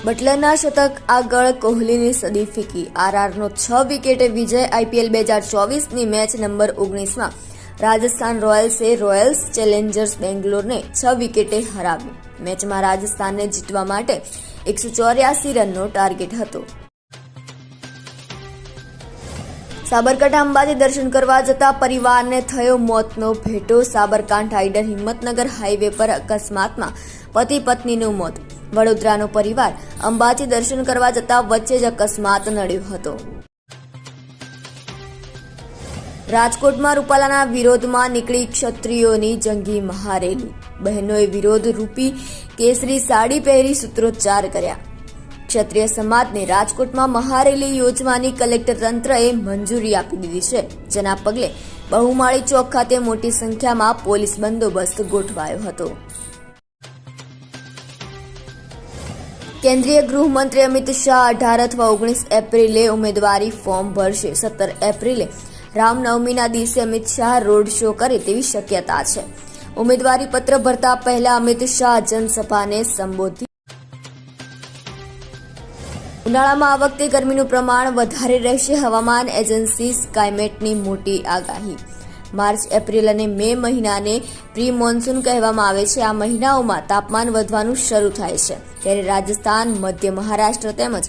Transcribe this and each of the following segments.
બટલરના શતક આગળ કોહલીની સદી ફીકી. આરઆરનો 6 વિકેટે વિજય. આઈપીએલ 2024ની મેચ નંબર 19માં રાજસ્થાન રોયલ્સે રોયલ્સ ચેલેન્જર્સ બેંગ્લોરને 6 વિકેટે હરાવ્યું. મેચમાં રાજસ્થાનને જીતવા માટે 184 રનનો ટાર્ગેટ હતો. સાબરકાંઠા અંબાજી દર્શન કરવા જતા પરિવારને થયો મોતનો ભેટો. સાબરકાંઠા ઈડર હિંમતનગર હાઈવે પર અકસ્માતમાં પતિ પત્નીનું મોત. વડોદરાનો પરિવાર અંબાજી દર્શન કરવા જતા વચ્ચે જ અકસ્માત નડ્યો હતો. રાજકોટમાં રૂપાલાના વિરોધમાં નીકળી ક્ષત્રિયોની જંગી મહારેલી. બહેનોએ વિરોધ રૂપી કેસરી સાડી પહેરી સૂત્રોચ્ચાર કર્યા. ક્ષત્રિય સમાજને રાજકોટમાં મહારેલી યોજવાની કલેક્ટર તંત્રએ મંજૂરી આપી દીધી છે, જેના પગલે બહુમાળી ચોક ખાતે મોટી સંખ્યામાં પોલીસ બંદોબસ્ત ગોઠવાયો હતો. કેન્દ્રીય ગૃહમંત્રી અમિત શાહ 18 અથવા 19 એપ્રિલે ઉમેદવારી ફોર્મ ભરશે. 17 એપ્રિલે રામનવમીના દિવસે અમિત શાહ રોડ શો કરે તેવી શક્યતા છે. ઉમેદવારી પત્ર ભરતા પહેલા અમિત શાહ જનસભાને સંબોધી. ઉનાળામાં આ વખતે ગરમીનું પ્રમાણ વધારે રહેશે. હવામાન એજન્સી સ્કાયમેટની મોટી આગાહી. માર્ચ, એપ્રિલ અને મે મહિનાને પ્રી મોન્સૂન કહેવામાં આવે છે. આ મહિનાઓમાં તાપમાન વધવાનું શરૂ થાય છે, ત્યારે રાજસ્થાન, મધ્ય મહારાષ્ટ્ર તેમજ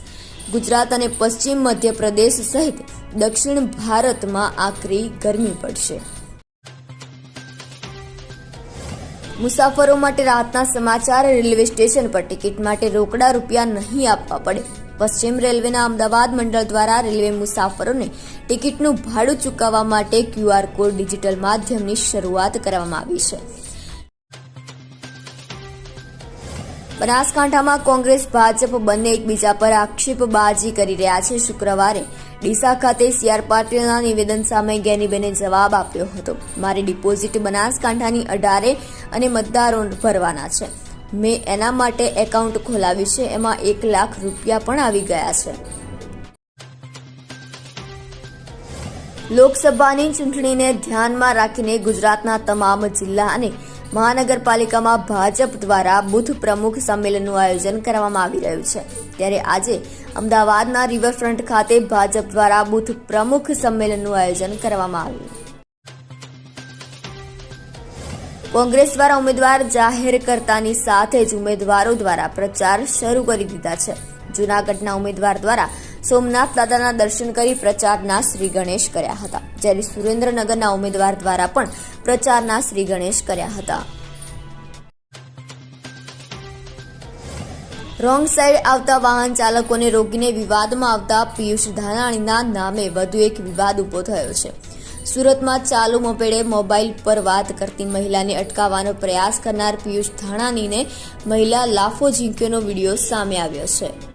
ગુજરાત અને પશ્ચિમ મધ્યપ્રદેશ સહિત દક્ષિણ ભારતમાં આકરી ગરમી પડશે. મુસાફરો માટે રાહતના સમાચાર. રેલવે સ્ટેશન પર ટિકિટ માટે રોકડા રૂપિયા નહીં આપવા પડે. પશ્ચિમ રેલવેના અમદાવાદ મંડળ દ્વારા રેલવે મુસાફરોને ટિકિટનું ભાડું ચૂકવવા માટે QR કોડ ડિજિટલ માધ્યમની શરૂઆત કરવામાં આવી છે. બનાસકાંઠામાં કોંગ્રેસ ભાજપ બંને એકબીજા પર આક્ષેપબાજી કરી રહ્યા છે. શુક્રવારે ડીસા ખાતે CR પાટીલના નિવેદન સામે ગેનીબેને જવાબ આપ્યો હતો. મારી ડિપોઝિટ બનાસકાંઠાની 18 અને મતદારો ભરવાના છે. મેં એના માટે એકાઉન્ટ ખોલાવ્યું છે. એમાં 1 લાખ રૂપિયા પણ આવી ગયા છે. લોકસભાની ચૂંટણીને ધ્યાનમાં રાખીને ગુજરાતના તમામ જિલ્લા અને મહાનગરપાલિકામાં ભાજપ દ્વારા બુથ પ્રમુખ સંમેલનનું આયોજન કરવામાં આવી રહ્યું છે. ત્યારે આજે અમદાવાદના રિવરફ્રન્ટ ખાતે ભાજપ દ્વારા બુથ પ્રમુખ સંમેલનનું આયોજન કરવામાં આવ્યું. કોંગ્રેસ દ્વારા ઉમેદવાર જાહેર કરતાની સાથે જ ઉમેદવારો દ્વારા પ્રચાર શરૂ કરી દીધા છે. જૂનાગઢના ઉમેદવાર દ્વારા સોમનાથ દાદાના દર્શન કરી પ્રચારના શ્રી ગણેશ કર્યા હતા, જ્યારે સુરેન્દ્રનગરના ઉમેદવાર દ્વારા પણ પ્રચારના શ્રી ગણેશ કર્યા હતા. રોંગ સાઈડ આવતા વાહન ચાલકોને રોકીને વિવાદમાં આવતા પિયુષ ધાનાણીના નામે વધુ એક વિવાદ ઉભો થયો છે. સુરતમાં ચાલુ મોપેડે મોબાઈલ પર વાત કરતી મહિલાને અટકાવવાનો પ્રયાસ કરનાર પિયુષ ધાનાણીને મહિલા લાફો ઝીંક્યોનો વિડીયો સામે આવ્યો છે.